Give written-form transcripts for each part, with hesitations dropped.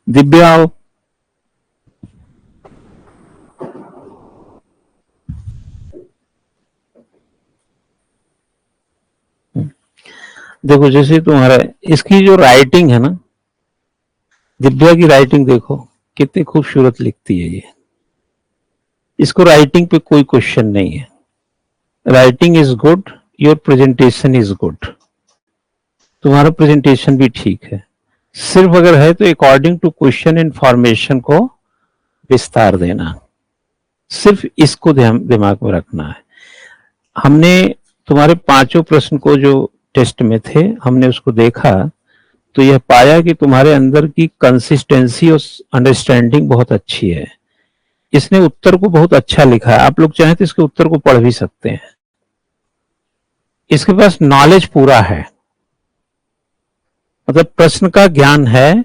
दिव्या आओ। देखो जैसे तुम्हारा इसकी जो राइटिंग है ना, दिव्या की राइटिंग देखो कितनी खूबसूरत लिखती है ये। इसको राइटिंग पे कोई क्वेश्चन नहीं है। Writing is good, your presentation is good. तुम्हारा प्रेजेंटेशन भी ठीक है, सिर्फ अगर है तो अकॉर्डिंग टू क्वेश्चन इन्फॉर्मेशन को विस्तार देना, सिर्फ इसको दिमाग में रखना है। हमने तुम्हारे पांचों प्रश्न को जो टेस्ट में थे हमने उसको देखा तो यह पाया कि तुम्हारे अंदर की कंसिस्टेंसी और अंडरस्टैंडिंग बहुत अच्छी है। इसने उत्तर को बहुत अच्छा लिखा है, आप लोग चाहें तो इसके उत्तर को पढ़ भी सकते हैं। इसके पास नॉलेज पूरा है, मतलब प्रश्न का ज्ञान है,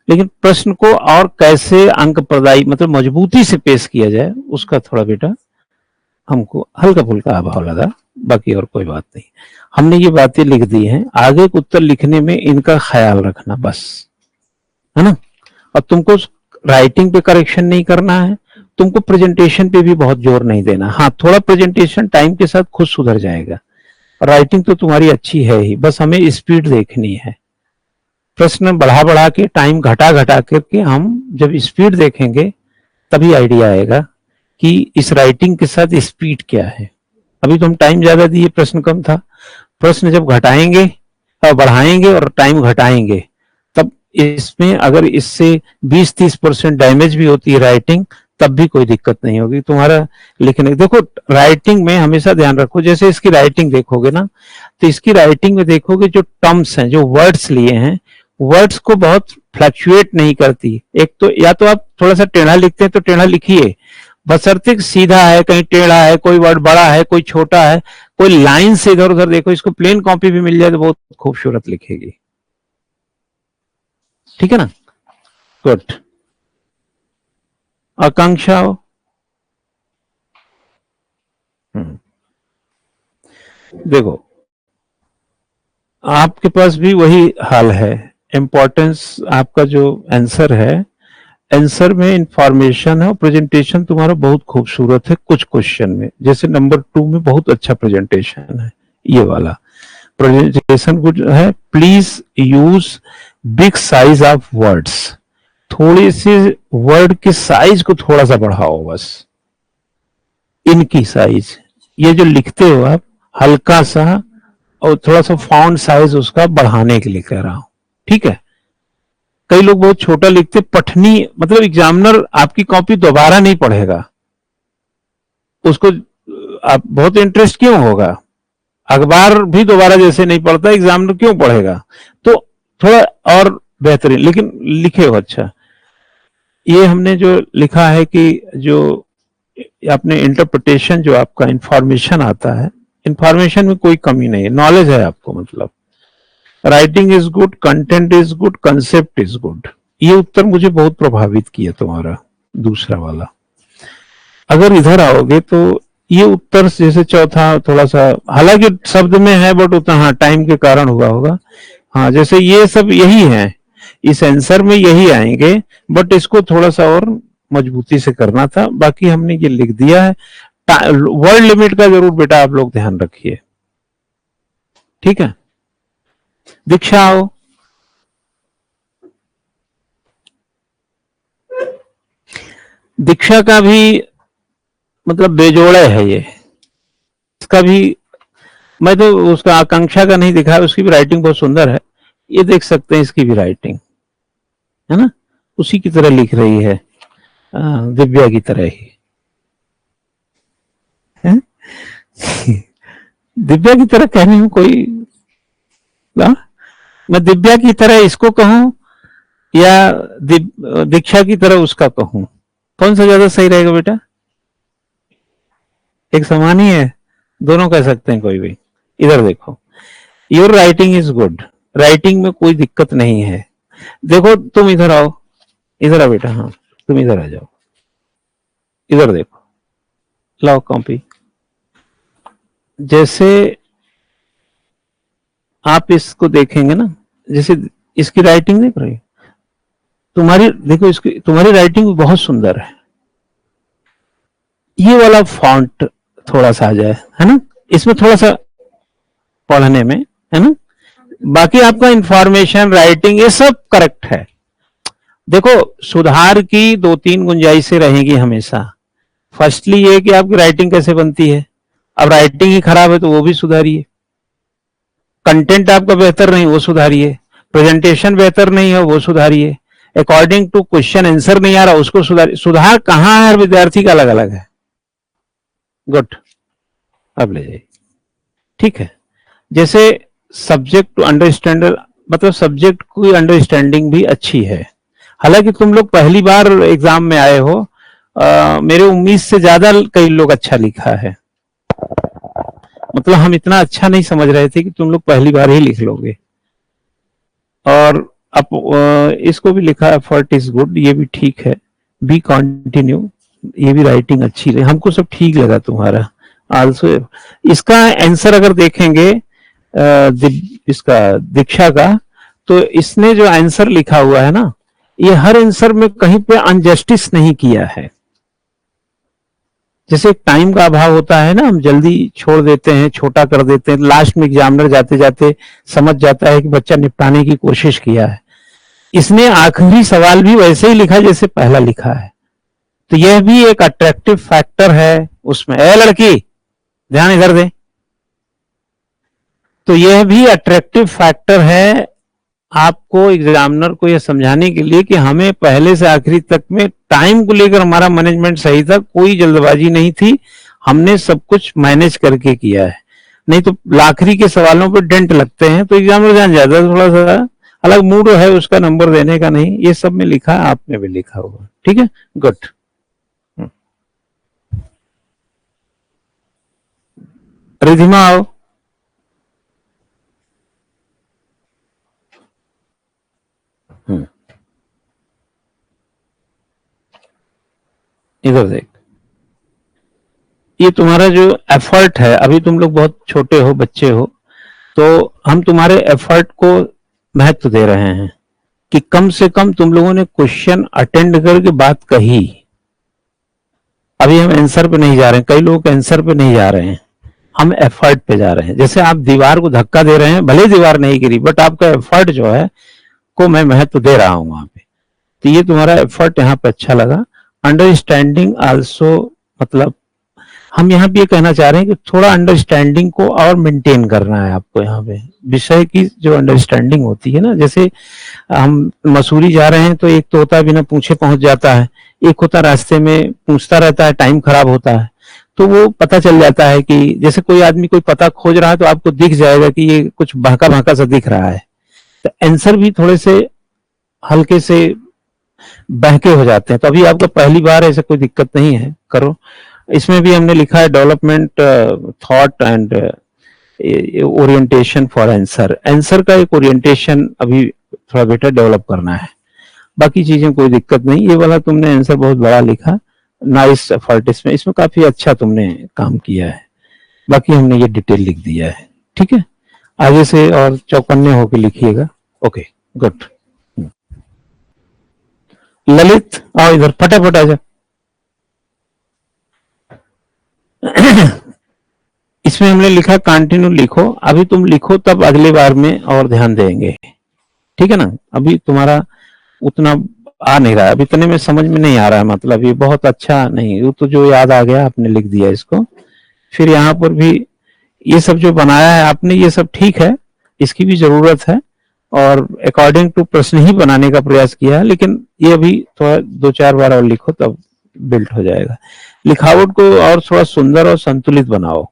लेकिन प्रश्न को और कैसे अंक प्रदायी मतलब मजबूती से पेश किया जाए उसका थोड़ा बेटा हमको हल्का फुल्का अभाव लगा, बाकी और कोई बात नहीं। हमने ये बातें लिख दी हैं, आगे के उत्तर लिखने में इनका ख्याल रखना बस, है ना। और तुमको राइटिंग पे करेक्शन नहीं करना है, तुमको प्रेजेंटेशन पे भी बहुत जोर नहीं देना। हाँ, थोड़ा प्रेजेंटेशन टाइम के साथ खुद सुधर जाएगा। राइटिंग तो तुम्हारी अच्छी है ही, बस हमें स्पीड देखनी है। प्रश्न बढ़ा बढ़ा के टाइम घटा घटा करके हम जब स्पीड देखेंगे तभी आइडिया आएगा कि इस राइटिंग के साथ स्पीड क्या है। अभी तो हम टाइम ज्यादा दिए, प्रश्न कम था। प्रश्न जब घटाएंगे और बढ़ाएंगे और टाइम घटाएंगे तब इसमें अगर इससे 20-30% डैमेज भी होती है राइटिंग तब भी कोई दिक्कत नहीं होगी तुम्हारा लिखने। देखो राइटिंग में हमेशा ध्यान रखो, जैसे इसकी राइटिंग देखोगे ना तो इसकी राइटिंग में देखोगे जो टर्म्स हैं, जो वर्ड्स लिए हैं, वर्ड्स को बहुत फ्लक्चुएट नहीं करती। एक तो या तो आप थोड़ा सा टेढ़ा लिखते हैं तो टेढ़ा लिखिए, बशर्ते सीधा है, कहीं टेढ़ा है, कोई वर्ड बड़ा है, कोई छोटा है, कोई लाइन से इधर उधर देखो। इसको प्लेन कॉपी भी मिल जाए तो बहुत खूबसूरत लिखेगी, ठीक है ना। गुड। आकांक्षा हो। देखो आपके पास भी वही हाल है। इंपॉर्टेंस आपका जो आंसर है, आंसर में इंफॉर्मेशन है और प्रेजेंटेशन तुम्हारा बहुत खूबसूरत है। कुछ क्वेश्चन में जैसे नंबर 2 में बहुत अच्छा प्रेजेंटेशन है, ये वाला प्रेजेंटेशन कुछ है। Please use big size of words, थोड़ी सी वर्ड के साइज को थोड़ा सा बढ़ाओ बस, इनकी साइज, ये जो लिखते हो आप हल्का सा और थोड़ा सा फॉन्ट साइज उसका बढ़ाने के लिए कह रहा हूं, ठीक है। कई लोग बहुत छोटा लिखते, पठनी मतलब एग्जामिनर आपकी कॉपी दोबारा नहीं पढ़ेगा, उसको आप बहुत इंटरेस्ट क्यों होगा, अखबार भी दोबारा जैसे नहीं पढ़ता एग्जामिनर क्यों पढ़ेगा, तो थोड़ा और बेहतरीन लेकिन लिखे हो अच्छा। ये हमने जो लिखा है कि जो आपने इंटरप्रिटेशन जो आपका इंफॉर्मेशन आता है, इंफॉर्मेशन में कोई कमी नहीं है, नॉलेज है आपको, मतलब writing is good, content is good, concept is good. ये उत्तर मुझे बहुत प्रभावित किया तुम्हारा दूसरा वाला। अगर इधर आओगे तो ये उत्तर जैसे चौथा थोड़ा सा हालांकि शब्द में है बट उतना हाँ टाइम के कारण हुआ होगा। हाँ जैसे ये सब यही है, इस आंसर में यही आएंगे, बट इसको थोड़ा सा और मजबूती से करना था। बाकी हमने ये लिख दिया है। वर्ड लिमिट का जरूर बेटा आप लोग ध्यान रखिए, ठीक है। दीक्षा आओ। दीक्षा का भी मतलब बेजोड़े है ये, इसका भी मैं तो उसका आकांक्षा का नहीं दिखा, उसकी भी राइटिंग बहुत सुंदर है। ये देख सकते हैं इसकी भी राइटिंग, है ना, उसी की तरह लिख रही है, दिव्या की तरह ही है। दिव्या की तरह कहने में कोई ना? मैं दिव्या की तरह इसको कहूं या दीक्षा की तरह उसका कहूं, कौन सा ज्यादा सही रहेगा बेटा? एक समान ही है, दोनों कह सकते हैं कोई भी। इधर देखो, your writing is good, writing में कोई दिक्कत नहीं है। देखो तुम इधर आओ, इधर आओ बेटा, हाँ तुम इधर आ जाओ, इधर देखो, लाओ कॉपी। जैसे आप इसको देखेंगे ना, जैसे इसकी राइटिंग देख रहे, तुम्हारी देखो, इसकी तुम्हारी राइटिंग भी बहुत सुंदर है। ये वाला फॉन्ट थोड़ा सा आ जाए, है ना, इसमें थोड़ा सा पढ़ने में, है ना। बाकी आपका इंफॉर्मेशन, राइटिंग, ये सब करेक्ट है। देखो, सुधार की 2-3 गुंजाइशें रहेंगी हमेशा। फर्स्टली ये कि आपकी राइटिंग कैसे बनती है। अब राइटिंग ही खराब है तो वो भी सुधारिए। कंटेंट आपका बेहतर नहीं, वो सुधारिए। प्रेजेंटेशन बेहतर नहीं है, वो सुधारिए। अकॉर्डिंग टू क्वेश्चन आंसर नहीं आ रहा, उसको सुधारिए। सुधार कहाँ है, हर विद्यार्थी का अलग अलग है। गुड, अब ले जाइए। ठीक है, जैसे सब्जेक्ट टू अंडरस्टैंड, मतलब सब्जेक्ट की अंडरस्टैंडिंग भी अच्छी है। हालांकि तुम लोग पहली बार एग्जाम में आए हो, मेरे उम्मीद से ज्यादा कई लोग अच्छा लिखा है। मतलब हम इतना अच्छा नहीं समझ रहे थे कि तुम लोग पहली बार ही लिख लोगे। और अब इसको भी लिखा, एफर्ट इज गुड, ये भी ठीक है। बी कंटिन्यू, ये भी राइटिंग अच्छी रही, हमको सब ठीक लगा तुम्हारा। आल्सो इसका आंसर अगर देखेंगे इसका दीक्षा का, तो इसने जो आंसर लिखा हुआ है ना, ये हर आंसर में कहीं पे अनजस्टिस नहीं किया है। जैसे टाइम का अभाव होता है ना, हम जल्दी छोड़ देते हैं, छोटा कर देते हैं, लास्ट में एग्जामिनर जाते जाते समझ जाता है कि बच्चा निपटाने की कोशिश किया है। इसने आखिरी सवाल भी वैसे ही लिखा जैसे पहला लिखा है। तो यह भी एक अट्रैक्टिव फैक्टर है उसमें। ए लड़की, ध्यान इधर दे। तो यह भी अट्रैक्टिव फैक्टर है आपको, एग्जामिनर को यह समझाने के लिए कि हमें पहले से आखिरी तक में टाइम को लेकर हमारा मैनेजमेंट सही था, कोई जल्दबाजी नहीं थी, हमने सब कुछ मैनेज करके किया है। नहीं तो आखिरी के सवालों पर डेंट लगते हैं तो एग्जामिनर जान जाता है थोड़ा सा। अलग मूड है उसका नंबर देने का नहीं। ये सब में लिखा है, आप में भी लिखा हुआ। ठीक है, गुड। रिधिमा आओ। इधर देख, ये तुम्हारा जो एफर्ट है, अभी तुम लोग बहुत छोटे हो, बच्चे हो, तो हम तुम्हारे एफर्ट को महत्व दे रहे हैं कि कम से कम तुम लोगों ने क्वेश्चन अटेंड करके बात कही। अभी हम आंसर पे नहीं जा रहे हैं, कई लोग आंसर पे नहीं जा रहे हैं, हम एफर्ट पे जा रहे हैं। जैसे आप दीवार को धक्का दे रहे हैं, भले दीवार नहीं गिरी, बट आपका एफर्ट जो है को मैं महत्व दे रहा हूं वहां पे। तो ये तुम्हारा एफर्ट यहाँ पे अच्छा लगा। अंडरस्टैंडिंग आल्सो, मतलब हम यहाँ पे ये कहना चाह रहे हैं कि थोड़ा अंडरस्टैंडिंग को और मेंटेन करना है आपको। यहाँ पे विषय की जो अंडरस्टैंडिंग होती है ना, जैसे हम मसूरी जा रहे हैं तो एक तो होता है बिना पूछे पहुंच जाता है, एक होता रास्ते में पूछता रहता है, टाइम खराब होता है। तो वो पता चल जाता है कि जैसे कोई आदमी कोई पता खोज रहा है तो आपको दिख जाएगा कि ये कुछ भाका भाका सा दिख रहा है। तो आंसर भी थोड़े से हल्के से बहके हो जाते हैं। तो अभी आपका पहली बार, ऐसे कोई दिक्कत नहीं है, करो। इसमें भी हमने लिखा है development thought and orientation for answer. Answer का एक ओरिएंटेशन अभी थोड़ा बेटर डेवलप करना है। बाकी चीजें कोई दिक्कत नहीं। ये वाला तुमने आंसर बहुत बड़ा लिखा, नाइस एफर्ट। इसमें काफी अच्छा तुमने काम किया है। बाकी हमने ये डिटेल लिख दिया है। ठीक है, आगे से और चौकन्ने होकर लिखिएगा। Okay, good. ललित आओ इधर, फटाफट आ जा। इसमें हमने लिखा कंटिन्यू लिखो। अभी तुम लिखो, तब अगले बार में और ध्यान देंगे। ठीक है ना, अभी तुम्हारा उतना आ नहीं रहा है, अभी इतने में समझ में नहीं आ रहा है, मतलब ये बहुत अच्छा नहीं, वो तो जो याद आ गया आपने लिख दिया इसको। फिर यहाँ पर भी ये सब जो बनाया है आपने, ये सब ठीक है, इसकी भी जरूरत है और अकॉर्डिंग टू प्रश्न ही बनाने का प्रयास किया है। लेकिन ये अभी थोड़ा 2-4 बार और लिखो, तब बिल्ट हो जाएगा। लिखावट को और थोड़ा सुंदर और संतुलित बनाओ,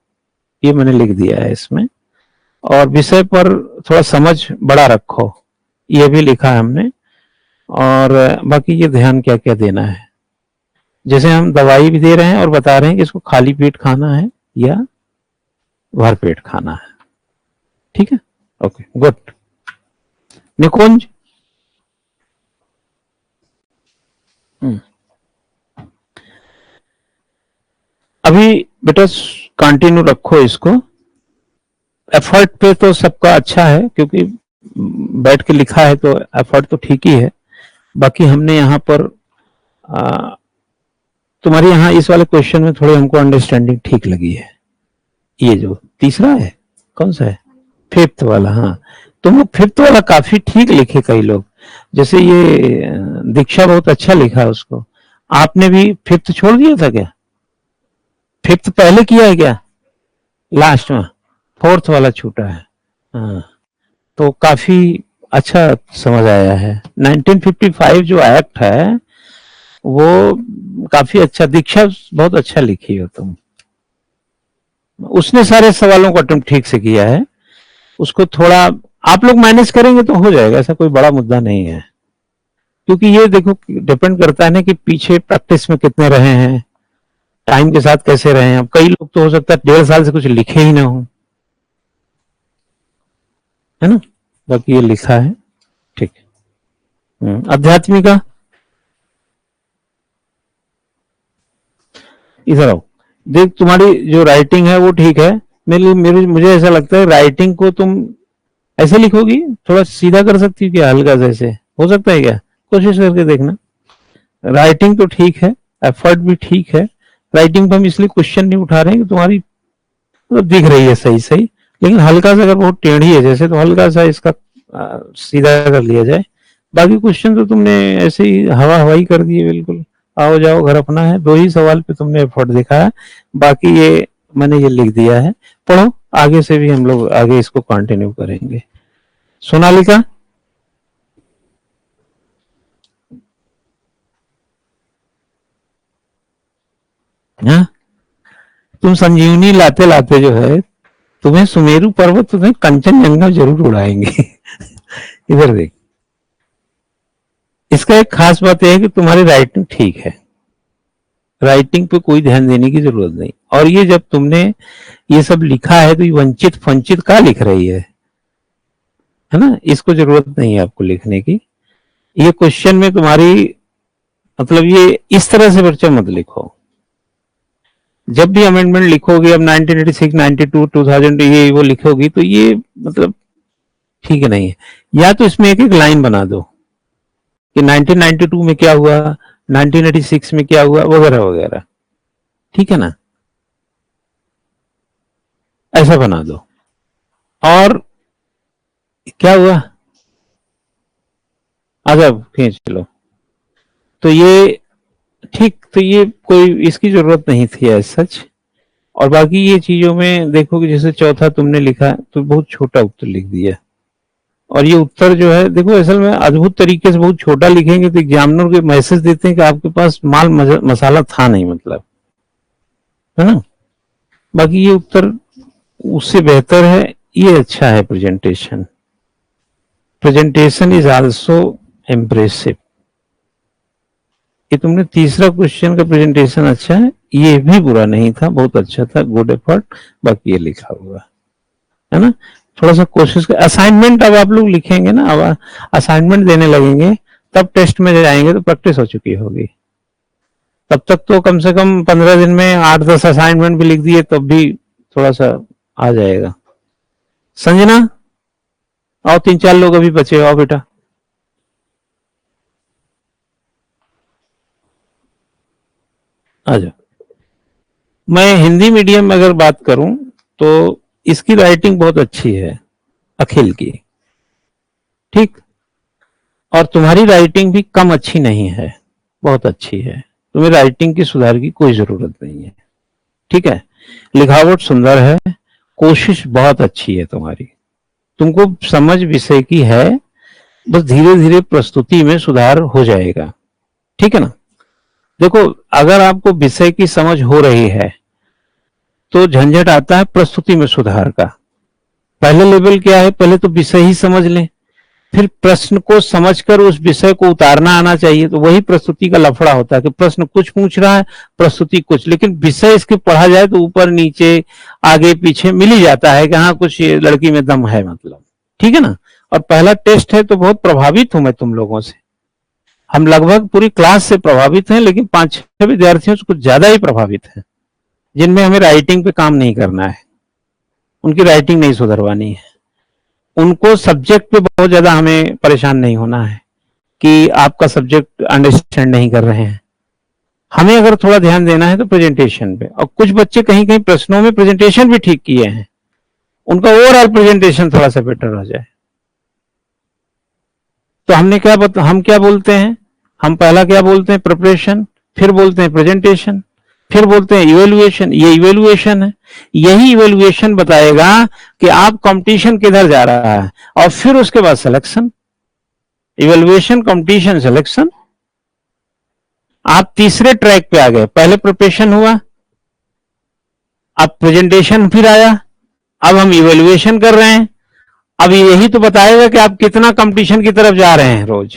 ये मैंने लिख दिया है इसमें। और विषय पर थोड़ा समझ बड़ा रखो, ये भी लिखा है हमने। और बाकी ये ध्यान क्या क्या देना है, जैसे हम दवाई भी दे रहे हैं और बता रहे हैं कि इसको खाली पेट खाना है या भर पेट खाना है। ठीक है, ओके, गुड। निकुंज, अभी बेटा कंटिन्यू रखो इसको। एफर्ट पे तो सबका अच्छा है, क्योंकि बैठ के लिखा है तो एफर्ट तो ठीक ही है। बाकी हमने यहाँ पर तुम्हारे यहाँ इस वाले क्वेश्चन में थोड़ी हमको अंडरस्टैंडिंग ठीक लगी है। ये जो तीसरा है, कौन सा है, फिफ्थ वाला, हाँ तुम लोग फिफ्थ वाला काफी ठीक लिखे कई लोग, जैसे ये दीक्षा बहुत अच्छा लिखा उसको। आपने भी फिफ्थ छोड़ दिया था क्या? फिफ्थ पहले किया है क्या? लास्ट में फोर्थ वाला छूटा है। हाँ, तो काफी अच्छा समझ आया है। 1955 जो एक्ट है वो काफी अच्छा, दीक्षा बहुत अच्छा लिखी हो तुम। उसने सारे सवालों को अटेम्प्ट ठीक से किया है, उसको थोड़ा आप लोग मैनेज करेंगे तो हो जाएगा, ऐसा कोई बड़ा मुद्दा नहीं है। क्योंकि ये देखो डिपेंड करता है ना कि पीछे प्रैक्टिस में कितने रहे हैं, टाइम के साथ कैसे रहे हैं। अब कई लोग तो हो सकता है 1.5 साल से कुछ लिखे ही ना हो, है ना। बाकी ये लिखा है ठीक। अध्यात्मिका, इधर आओ। देख तुम्हारी जो राइटिंग है वो ठीक है, मुझे ऐसा लगता है राइटिंग को तुम ऐसे लिखोगी, थोड़ा सीधा कर सकती हो क्या, हल्का सा ऐसे हो सकता है क्या? कोशिश करके देखना। राइटिंग तो ठीक है, एफर्ट भी ठीक है। राइटिंग पे हम इसलिए क्वेश्चन नहीं उठा रहे हैं कि तुम्हारी तो दिख रही है सही सही, लेकिन हल्का सा अगर बहुत टेढ़ी है जैसे, तो हल्का सा इसका सीधा कर लिया जाए। बाकी क्वेश्चन तो तुमने ऐसे ही हवा हवाई कर दिए बिल्कुल, आओ जाओ घर अपना है। 2 ही सवाल पे तुमने एफर्ट दिखाया, बाकी ये मैंने ये लिख दिया है। पढ़ो, आगे से भी हम लोग आगे इसको कंटिन्यू करेंगे। सोनालिका, हाँ तुम संजीवनी लाते लाते जो है, तुम्हें सुमेरु पर्वत, तुम्हें कंचनजंगा जरूर उड़ाएंगे। इधर देख, इसका एक खास बात यह है कि तुम्हारी राइटिंग ठीक है, राइटिंग पे कोई ध्यान देने की जरूरत नहीं। और ये जब तुमने ये सब लिखा है तो ये वंचित फंचित का लिख रही है ना, इसको जरूरत नहीं है आपको लिखने की। ये क्वेश्चन में तुम्हारी मतलब ये इस तरह से बच्चा मत लिखो। जब भी अमेंडमेंट लिखोगे, अब 1986, 92, 2000 ये वो लिखोगी तो ये मतलब ठीक है नहीं है। या तो इसमें एक एक लाइन बना दो कि 1992 में क्या हुआ, 1986 में क्या हुआ, वगैरह वगैरह, ठीक है ना, ऐसा बना दो। और क्या हुआ, आजा खींच लो। तो ये ठीक, तो ये कोई इसकी जरूरत नहीं थी एज सच। और बाकी ये चीजों में देखो कि जैसे चौथा तुमने लिखा तो बहुत छोटा उत्तर लिख दिया, और ये उत्तर जो है देखो असल में अद्भुत तरीके से बहुत छोटा लिखेंगे तो एग्जामिनर के मैसेज देते हैं कि आपके पास माल मसाला था नहीं, मतलब, है ना। बाकी ये उत्तर उससे बेहतर है, ये अच्छा है। Presentation is also impressive. ये तुमने तीसरा क्वेश्चन का प्रेजेंटेशन अच्छा है, ये भी बुरा नहीं था, बहुत अच्छा था, गुड एफर्ट। बाकी ये लिखा हुआ है ना, थोड़ा सा कोशिश कर। असाइनमेंट अब आप लोग लिखेंगे ना, अब असाइनमेंट देने लगेंगे तब टेस्ट में जाएंगे तो प्रैक्टिस हो चुकी होगी। तब तक तो कम से कम 15 दिन में 8-10 असाइनमेंट भी लिख दिए तब भी थोड़ा सा आ जाएगा। संजना, और 3-4 लोग अभी बचे, आओ बेटा। आ जाओ। मैं हिंदी मीडियम में अगर बात करूं तो इसकी राइटिंग बहुत अच्छी है, अखिल की, ठीक। और तुम्हारी राइटिंग भी कम अच्छी नहीं है, बहुत अच्छी है। तुम्हें राइटिंग की सुधार की कोई जरूरत नहीं है, ठीक है। लिखावट सुंदर है, कोशिश बहुत अच्छी है तुम्हारी, तुमको समझ विषय की है, बस धीरे धीरे प्रस्तुति में सुधार हो जाएगा, ठीक है ना। देखो अगर आपको विषय की समझ हो रही है तो झंझट आता है प्रस्तुति में सुधार का। पहले लेवल क्या है, पहले तो विषय ही समझ लें, फिर प्रश्न को समझकर उस विषय को उतारना आना चाहिए। तो वही प्रस्तुति का लफड़ा होता है कि प्रश्न कुछ पूछ रहा है, प्रस्तुति कुछ, लेकिन विषय इसके पढ़ा जाए तो ऊपर नीचे आगे पीछे मिल ही जाता है कि हाँ कुछ लड़की में दम है, मतलब, ठीक है ना। और पहला टेस्ट है तो बहुत प्रभावित हूं मैं तुम लोगों से, हम लगभग पूरी क्लास से प्रभावित हैं, लेकिन 5-6 विद्यार्थियों से कुछ ज्यादा ही प्रभावित हैं जिनमें हमें राइटिंग पे काम नहीं करना है, उनकी राइटिंग नहीं सुधरवानी है, उनको सब्जेक्ट पे बहुत ज्यादा हमें परेशान नहीं होना है। कि आपका सब्जेक्ट अंडरस्टैंड नहीं कर रहे हैं। हमें अगर थोड़ा ध्यान देना है तो प्रेजेंटेशन पे, और कुछ बच्चे कहीं कहीं प्रश्नों में प्रेजेंटेशन भी ठीक किए हैं, उनका ओवरऑल प्रेजेंटेशन थोड़ा सा बेटर हो जाए। तो हम क्या बोलते हैं, हम पहला क्या बोलते हैं, प्रिपरेशन, फिर बोलते हैं प्रेजेंटेशन, फिर बोलते हैं इवेल्युएशन। ये इवेल्युएशन है, यही इवेल्युएशन बताएगा कि आप कंपटीशन किधर जा रहा है, और फिर उसके बाद सिलेक्शन। Evaluation, competition, selection. आप तीसरे ट्रैक पे आ गए, पहले प्रिपरेशन हुआ, अब प्रेजेंटेशन फिर आया, अब हम इवेल्युएशन कर रहे हैं। अब यही तो बताएगा कि आप कितना कंपटीशन की तरफ जा रहे हैं रोज,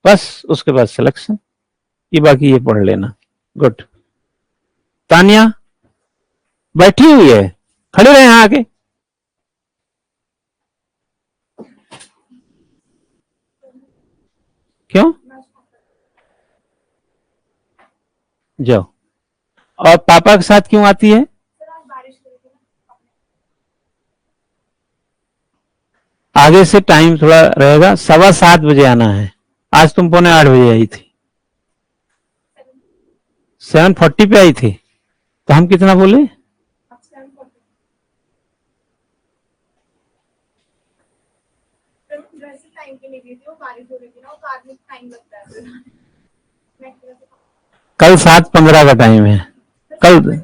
बस उसके बाद सिलेक्शन। ये बाकी ये पढ़ लेना। गुड। तानिया बैठी हुई है, खड़े रहे यहां आके। क्यों? जाओ। और पापा के साथ क्यों आती है? आगे से टाइम थोड़ा रहेगा, 7:15 आना है। आज तुम 7:45 आई थी, 7:40 पे आई थी, तो हम कितना बोले? कल 7:15 का टाइम है कल।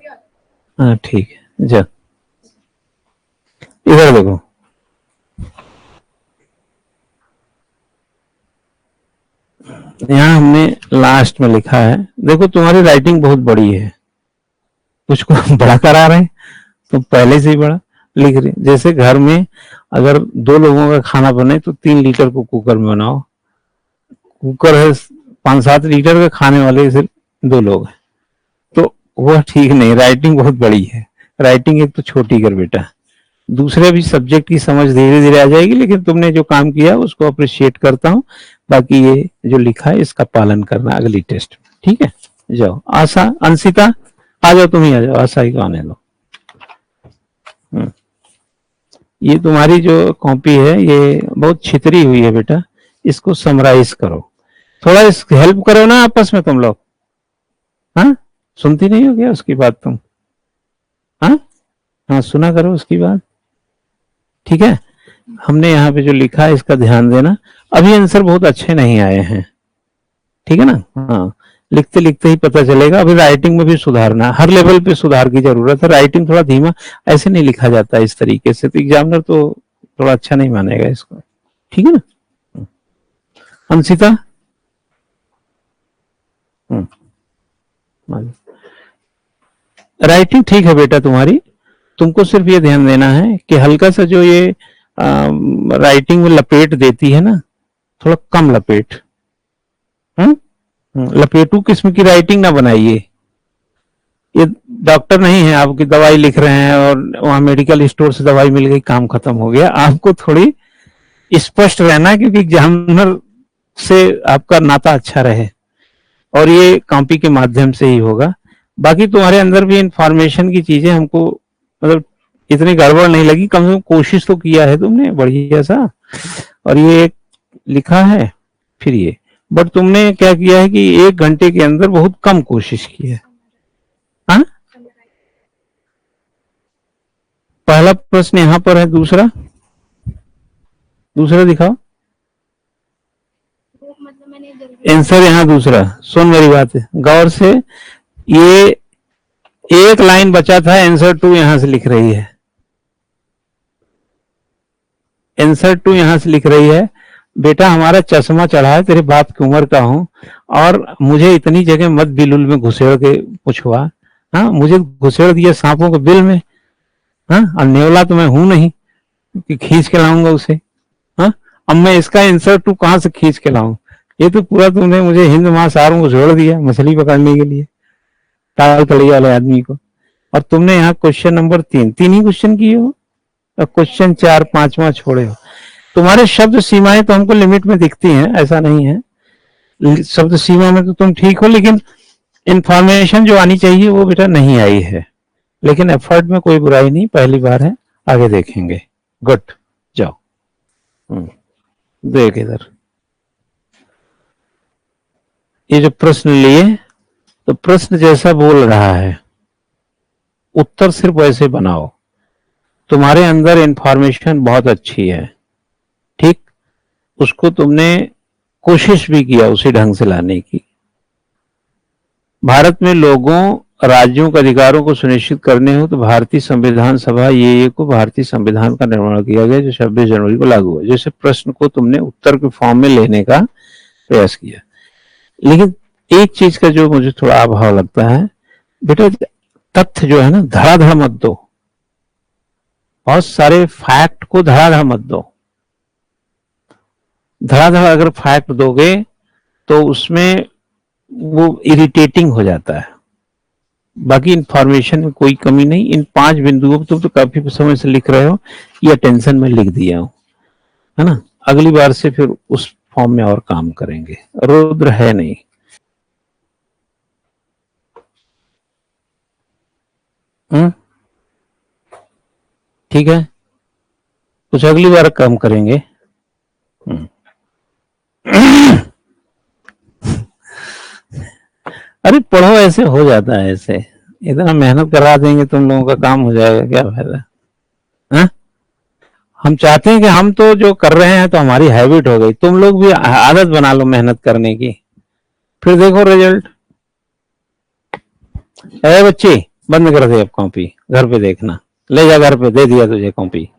हाँ ठीक है, जा इधर देखो। यहाँ हमने लास्ट में लिखा है, देखो तुम्हारी राइटिंग बहुत बड़ी है, कुछ को बड़ा करा रहे हैं, तो पहले से ही बड़ा लिख रहे। जैसे घर में अगर 2 लोगों का खाना बने तो 3 लीटर को कुकर में बनाओ, कुकर है 5-7 लीटर के खाने वाले सिर्फ 2 लोग हैं, तो वह ठीक नहीं। राइटिंग बहुत बड़ी है, राइटिंग एक तो छोटी कर बेटा, दूसरे भी सब्जेक्ट की समझ धीरे धीरे आ जाएगी, लेकिन तुमने जो काम किया उसको अप्रिशिएट करता हूँ। बाकी ये जो लिखा है इसका पालन करना अगली टेस्ट में, ठीक है? जाओ आशा, अंशिता आ जाओ, तुम ही आ जाओ, आशा ही को आने लो। ये तुम्हारी जो कॉपी है ये बहुत छितरी हुई है बेटा, इसको समराइज करो, थोड़ा इस हेल्प करो ना आपस में तुम लोग। हाँ, सुनती नहीं हो क्या उसकी बात तुम? हाँ हाँ, सुना करो उसकी बात, ठीक है? हमने यहाँ पे जो लिखा है इसका ध्यान देना। अभी आंसर बहुत अच्छे नहीं आए हैं, ठीक है ना? हाँ, लिखते लिखते ही पता चलेगा। अभी राइटिंग में भी सुधारना, हर लेवल पे सुधार की जरूरत है। राइटिंग थोड़ा धीमा, ऐसे नहीं लिखा जाता इस तरीके से, तो एग्जामिनर तो थोड़ा अच्छा नहीं मानेगा इसको, ठीक है ना? अंशिता, राइटिंग ठीक है बेटा तुम्हारी, तुमको सिर्फ ये ध्यान देना है कि हल्का सा जो ये राइटिंग में लपेट देती है ना, थोड़ा कम लपेट। लपेटू किस्म की राइटिंग ना बनाइए। ये डॉक्टर नहीं है, आपकी दवाई लिख रहे हैं और वहां मेडिकल स्टोर से दवाई मिल गई, काम खत्म हो गया। आपको थोड़ी स्पष्ट रहना, क्योंकि एग्जामिनर से आपका नाता अच्छा रहे, और ये कॉपी के माध्यम से ही होगा। बाकी तुम्हारे अंदर भी इंफॉर्मेशन की चीजें हमको मतलब इतनी गड़बड़ नहीं लगी, कम से कम कोशिश तो किया है तुमने बढ़िया सा। और ये एक लिखा है, फिर ये, बट तुमने क्या किया है कि 1 घंटे के अंदर बहुत कम कोशिश की है। हाँ, पहला प्रश्न यहाँ पर है, दूसरा दिखाओ आंसर। यहाँ दूसरा, सुन मेरी बात है गौर से, ये एक लाइन बचा था, आंसर 2 यहां से लिख रही है, आंसर 2 यहां से लिख रही है। बेटा हमारा चश्मा चढ़ा है, तेरे बाप की उम्र का हूं, और मुझे इतनी जगह मत बिलुल में घुसेड़ के पूछवा। हाँ, मुझे घुसेड़ दिया सांपों के बिल में। हाँ, और नेवला तो मैं हूं नहीं कि खींच के लाऊंगा उसे। हाँ, अब मैं इसका आंसर 2 कहां से खींच के लाऊं? ये तो पूरा तुमने मुझे हिंद महासागर को जोड़ दिया मछली पकड़ने के लिए, ताल तली वाले आदमी को। और तुमने यहाँ क्वेश्चन नंबर 3 ही क्वेश्चन किए हो, और क्वेश्चन 4 5वां छोड़े हो। तुम्हारे शब्द सीमाएं तो हमको लिमिट में दिखती हैं, ऐसा नहीं है, शब्द सीमा में तो तुम ठीक हो, लेकिन इंफॉर्मेशन जो आनी चाहिए वो बेटा नहीं आई है। लेकिन एफर्ट में कोई बुराई नहीं, पहली बार है, आगे देखेंगे। गुड, जाओ। देख इधर, ये जो प्रश्न लिए, तो प्रश्न जैसा बोल रहा है उत्तर सिर्फ वैसे बनाओ। तुम्हारे अंदर इंफॉर्मेशन बहुत अच्छी है, ठीक, उसको तुमने कोशिश भी किया उसी ढंग से लाने की। भारत में लोगों राज्यों के अधिकारों को सुनिश्चित करने हो तो भारतीय संविधान सभा ये को भारतीय संविधान का निर्माण किया गया जो 26 जनवरी को लागू हुआ। जैसे प्रश्न को तुमने उत्तर के फॉर्म में लेने का प्रयास किया, लेकिन एक चीज का जो मुझे थोड़ा अभाव लगता है, बेटा तथ्य जो है ना धड़ाधड़ मत दो, बहुत सारे फैक्ट को धड़ाधड़ मत दो। धड़ाधड़ अगर फैक्ट दोगे तो उसमें वो इरिटेटिंग हो जाता है। बाकी इंफॉर्मेशन में कोई कमी नहीं। इन 5 बिंदुओं को तुम तो काफी समय से लिख रहे हो, ये अटेंशन में लिख दिया हूं, है ना। अगली बार से फिर उस फॉर्म में और काम करेंगे। रुद्र है नहीं, ठीक है, कुछ अगली बार काम करेंगे। अरे पढ़ो, ऐसे हो जाता है, ऐसे इतना मेहनत करा देंगे तुम लोगों का काम हो जाएगा, क्या फायदा। हाँ? हम चाहते हैं कि हम तो जो कर रहे हैं तो हमारी हैबिट हो गई, तुम लोग भी आदत बना लो मेहनत करने की, फिर देखो रिजल्ट। अरे बच्चे बंद कर दे अब कॉपी, घर पे देखना, ले जा घर पे, दे दिया तुझे कॉपी।